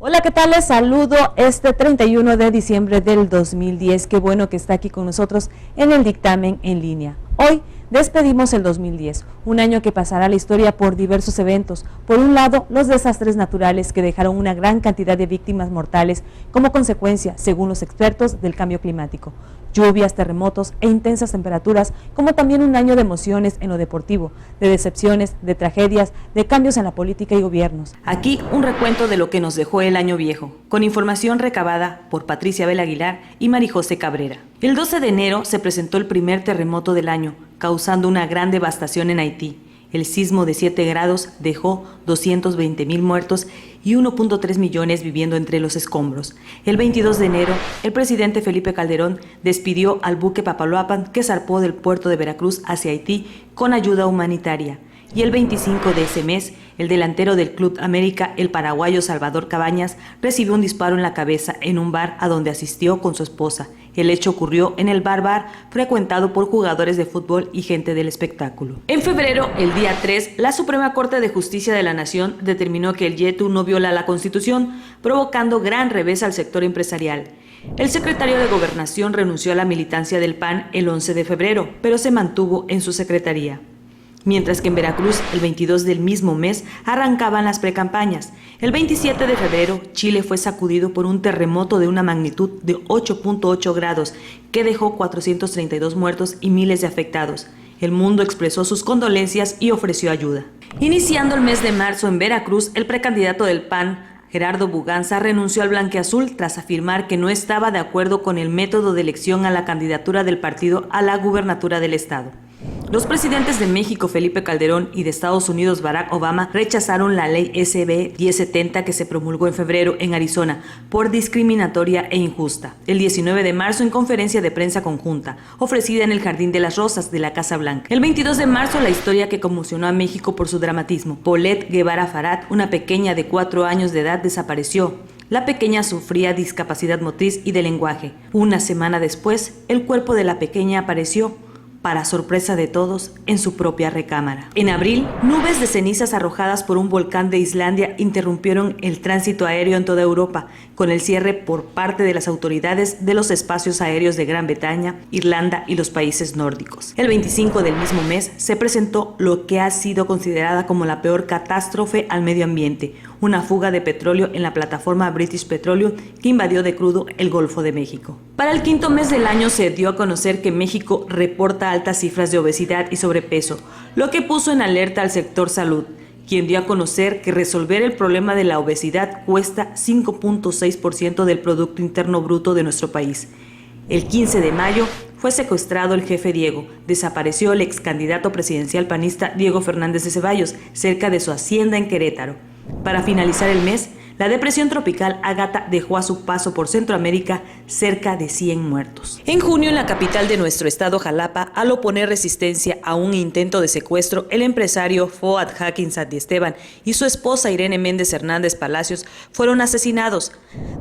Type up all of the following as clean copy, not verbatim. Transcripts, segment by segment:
Hola, ¿qué tal? Les saludo este 31 de diciembre del 2010. Qué bueno que está aquí con nosotros en el dictamen en línea. Hoy despedimos el 2010, un año que pasará a la historia por diversos eventos. Por un lado, los desastres naturales que dejaron una gran cantidad de víctimas mortales como consecuencia, según los expertos, del cambio climático. Lluvias, terremotos e intensas temperaturas, como también un año de emociones en lo deportivo, de decepciones, de tragedias, de cambios en la política y gobiernos. Aquí un recuento de lo que nos dejó el año viejo, con información recabada por Patricia Abel Aguilar y Marijose Cabrera. El 12 de enero se presentó el primer terremoto del año, causando una gran devastación en Haití. El sismo de 7 grados dejó 220,000 muertos y 1.3 millones viviendo entre los escombros. El 22 de enero, el presidente Felipe Calderón despidió al buque Papaloapan que zarpó del puerto de Veracruz hacia Haití con ayuda humanitaria. Y el 25 de ese mes, el delantero del Club América, el paraguayo Salvador Cabañas, recibió un disparo en la cabeza en un bar a donde asistió con su esposa. El hecho ocurrió en el bar frecuentado por jugadores de fútbol y gente del espectáculo. En febrero, el día 3, la Suprema Corte de Justicia de la Nación determinó que el YETU no viola la Constitución, provocando gran revés al sector empresarial. El secretario de Gobernación renunció a la militancia del PAN el 11 de febrero, pero se mantuvo en su secretaría. Mientras que en Veracruz, el 22 del mismo mes, arrancaban las precampañas. El 27 de febrero, Chile fue sacudido por un terremoto de una magnitud de 8.8 grados, que dejó 432 muertos y miles de afectados. El mundo expresó sus condolencias y ofreció ayuda. Iniciando el mes de marzo en Veracruz, el precandidato del PAN, Gerardo Buganza, renunció al blanqueazul tras afirmar que no estaba de acuerdo con el método de elección a la candidatura del partido a la gubernatura del estado. Los presidentes de México, Felipe Calderón, y de Estados Unidos, Barack Obama, rechazaron la ley SB 1070 que se promulgó en febrero en Arizona por discriminatoria e injusta. El 19 de marzo, en conferencia de prensa conjunta, ofrecida en el Jardín de las Rosas de la Casa Blanca. El 22 de marzo, la historia que conmocionó a México por su dramatismo. Paulette Guevara Farad, una pequeña de 4 años de edad, desapareció. La pequeña sufría discapacidad motriz y de lenguaje. Una semana después, el cuerpo de la pequeña apareció, para sorpresa de todos, en su propia recámara. En abril, nubes de cenizas arrojadas por un volcán de Islandia interrumpieron el tránsito aéreo en toda Europa, con el cierre por parte de las autoridades de los espacios aéreos de Gran Bretaña, Irlanda y los países nórdicos. El 25 del mismo mes se presentó lo que ha sido considerada como la peor catástrofe al medio ambiente, una fuga de petróleo en la plataforma British Petroleum que invadió de crudo el Golfo de México. Para el quinto mes del año se dio a conocer que México reporta altas cifras de obesidad y sobrepeso, lo que puso en alerta al sector salud, quien dio a conocer que resolver el problema de la obesidad cuesta 5.6% del Producto Interno Bruto de nuestro país. El 15 de mayo fue secuestrado el jefe Diego. Desapareció el ex candidato presidencial panista Diego Fernández de Ceballos, cerca de su hacienda en Querétaro. Para finalizar el mes, la depresión tropical Ágata dejó a su paso por Centroamérica cerca de 100 muertos. En junio, en la capital de nuestro estado, Jalapa, al oponer resistencia a un intento de secuestro, el empresario Foad Jaquín Santiesteban y su esposa Irene Méndez Hernández Palacios fueron asesinados.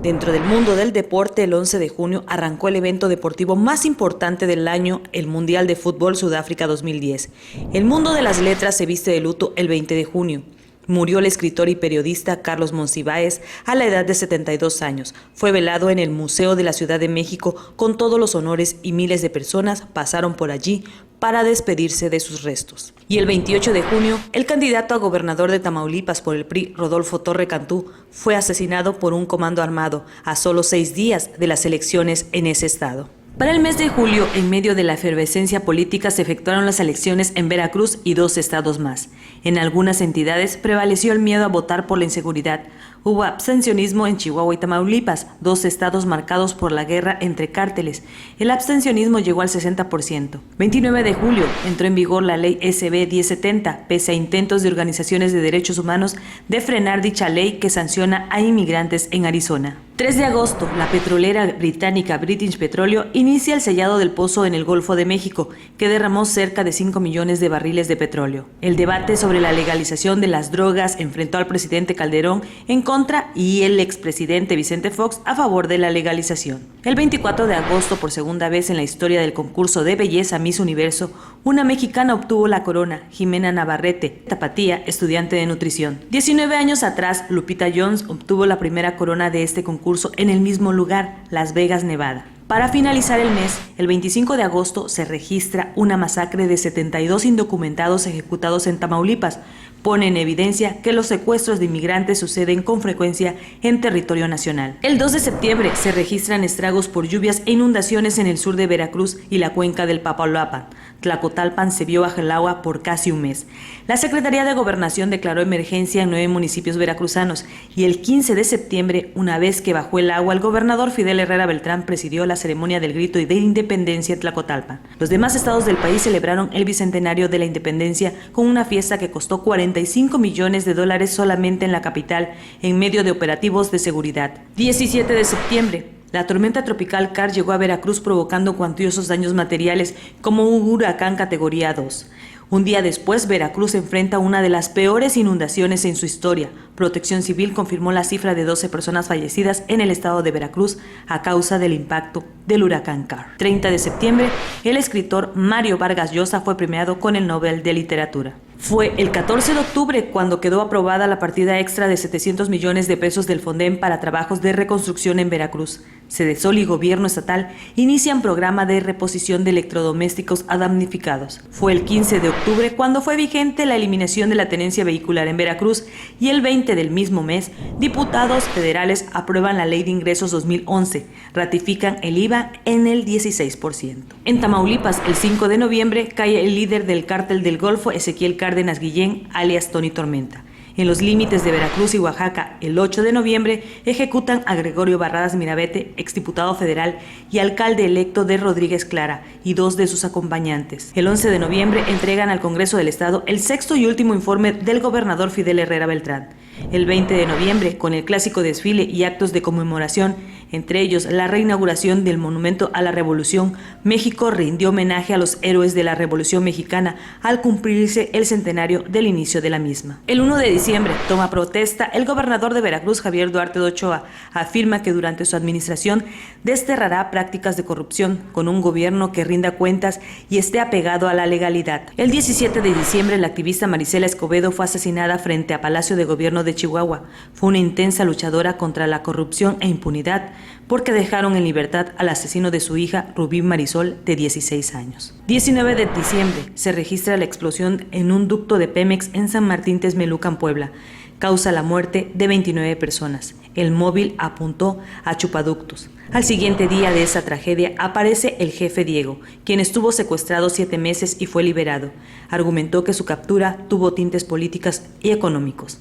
Dentro del mundo del deporte, el 11 de junio arrancó el evento deportivo más importante del año, el Mundial de Fútbol Sudáfrica 2010. El mundo de las letras se viste de luto el 20 de junio. Murió el escritor y periodista Carlos Monsiváis a la edad de 72 años. Fue velado en el Museo de la Ciudad de México con todos los honores y miles de personas pasaron por allí para despedirse de sus restos. Y el 28 de junio, el candidato a gobernador de Tamaulipas por el PRI, Rodolfo Torre Cantú, fue asesinado por un comando armado a solo 6 días de las elecciones en ese estado. Para el mes de julio, en medio de la efervescencia política, se efectuaron las elecciones en Veracruz y 2 estados más. En algunas entidades prevaleció el miedo a votar por la inseguridad. Hubo abstencionismo en Chihuahua y Tamaulipas, 2 estados marcados por la guerra entre cárteles. El abstencionismo llegó al 60%. 29 de julio entró en vigor la ley SB 1070, pese a intentos de organizaciones de derechos humanos de frenar dicha ley que sanciona a inmigrantes en Arizona. 3 de agosto, la petrolera británica British Petroleum inicia el sellado del pozo en el Golfo de México, que derramó cerca de 5 millones de barriles de petróleo. El debate sobre la legalización de las drogas enfrentó al presidente Calderón en contra y el expresidente Vicente Fox a favor de la legalización. El 24 de agosto, por segunda vez en la historia del concurso de belleza Miss Universo, una mexicana obtuvo la corona, Jimena Navarrete, tapatía, estudiante de nutrición. 19 años atrás, Lupita Jones obtuvo la primera corona de este concurso en el mismo lugar, Las Vegas, Nevada. Para finalizar el mes, el 25 de agosto se registra una masacre de 72 indocumentados ejecutados en Tamaulipas. Pone en evidencia que los secuestros de inmigrantes suceden con frecuencia en territorio nacional. El 2 de septiembre se registran estragos por lluvias e inundaciones en el sur de Veracruz y la cuenca del Papaloapan. Tlacotalpan se vio bajo el agua por casi un mes. La Secretaría de Gobernación declaró emergencia en 9 municipios veracruzanos y el 15 de septiembre, una vez que bajó el agua, el gobernador Fidel Herrera Beltrán presidió la ceremonia del grito de independencia en Tlacotalpan. Los demás estados del país celebraron el bicentenario de la independencia con una fiesta que costó $45 millones solamente en la capital en medio de operativos de seguridad. 17 de septiembre. La tormenta tropical Car llegó a Veracruz provocando cuantiosos daños materiales como un huracán categoría 2. Un día después, Veracruz enfrenta una de las peores inundaciones en su historia. Protección Civil confirmó la cifra de 12 personas fallecidas en el estado de Veracruz a causa del impacto del huracán Car. 30 de septiembre, el escritor Mario Vargas Llosa fue premiado con el Nobel de Literatura. Fue el 14 de octubre cuando quedó aprobada la partida extra de 700 millones de pesos del Fonden para trabajos de reconstrucción en Veracruz. Sedesol y gobierno estatal inician programa de reposición de electrodomésticos a damnificados. Fue el 15 de octubre cuando fue vigente la eliminación de la tenencia vehicular en Veracruz y el 20 del mismo mes, diputados federales aprueban la Ley de Ingresos 2011, ratifican el IVA en el 16%. En Tamaulipas, el 5 de noviembre, cae el líder del Cártel del Golfo, Ezequiel Cárdenas Guillén, alias Tony Tormenta. En los límites de Veracruz y Oaxaca, el 8 de noviembre, ejecutan a Gregorio Barradas Mirabete, exdiputado federal y alcalde electo de Rodríguez Clara, y 2 de sus acompañantes. El 11 de noviembre entregan al Congreso del Estado el 6º y último informe del gobernador Fidel Herrera Beltrán. El 20 de noviembre, con el clásico desfile y actos de conmemoración, entre ellos la reinauguración del Monumento a la Revolución, México rindió homenaje a los héroes de la Revolución Mexicana al cumplirse el centenario del inicio de la misma. El 1 de diciembre, toma protesta el gobernador de Veracruz, Javier Duarte de Ochoa, afirma que durante su administración desterrará prácticas de corrupción con un gobierno que rinda cuentas y esté apegado a la legalidad. El 17 de diciembre, la activista Marisela Escobedo fue asesinada frente a Palacio de Gobierno de Chihuahua. Fue una intensa luchadora contra la corrupción e impunidad porque dejaron en libertad al asesino de su hija, Rubí Marisol, de 16 años. 19 de diciembre, se registra la explosión en un ducto de Pemex en San Martín Texmelucan, Puebla. Causa la muerte de 29 personas. El móvil apuntó a chupaductos. Al siguiente día de esa tragedia aparece el jefe Diego, quien estuvo secuestrado 7 meses y fue liberado. Argumentó que su captura tuvo tintes políticos y económicos.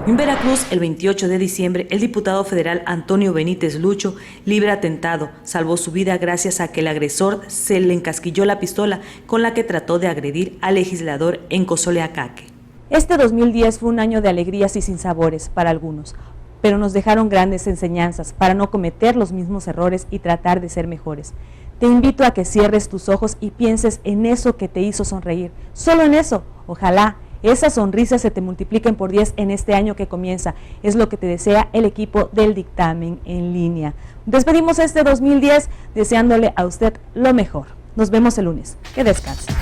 En Veracruz, el 28 de diciembre, el diputado federal Antonio Benítez Lucho, libre atentado, salvó su vida gracias a que el agresor se le encasquilló la pistola con la que trató de agredir al legislador en Cozoleacaque. Este 2010 fue un año de alegrías y sinsabores para algunos, pero nos dejaron grandes enseñanzas para no cometer los mismos errores y tratar de ser mejores. Te invito a que cierres tus ojos y pienses en eso que te hizo sonreír, solo en eso. Ojalá esas sonrisas se te multipliquen por 10 en este año que comienza. Es lo que te desea el equipo del dictamen en línea. Despedimos este 2010 deseándole a usted lo mejor. Nos vemos el lunes. Que descanse.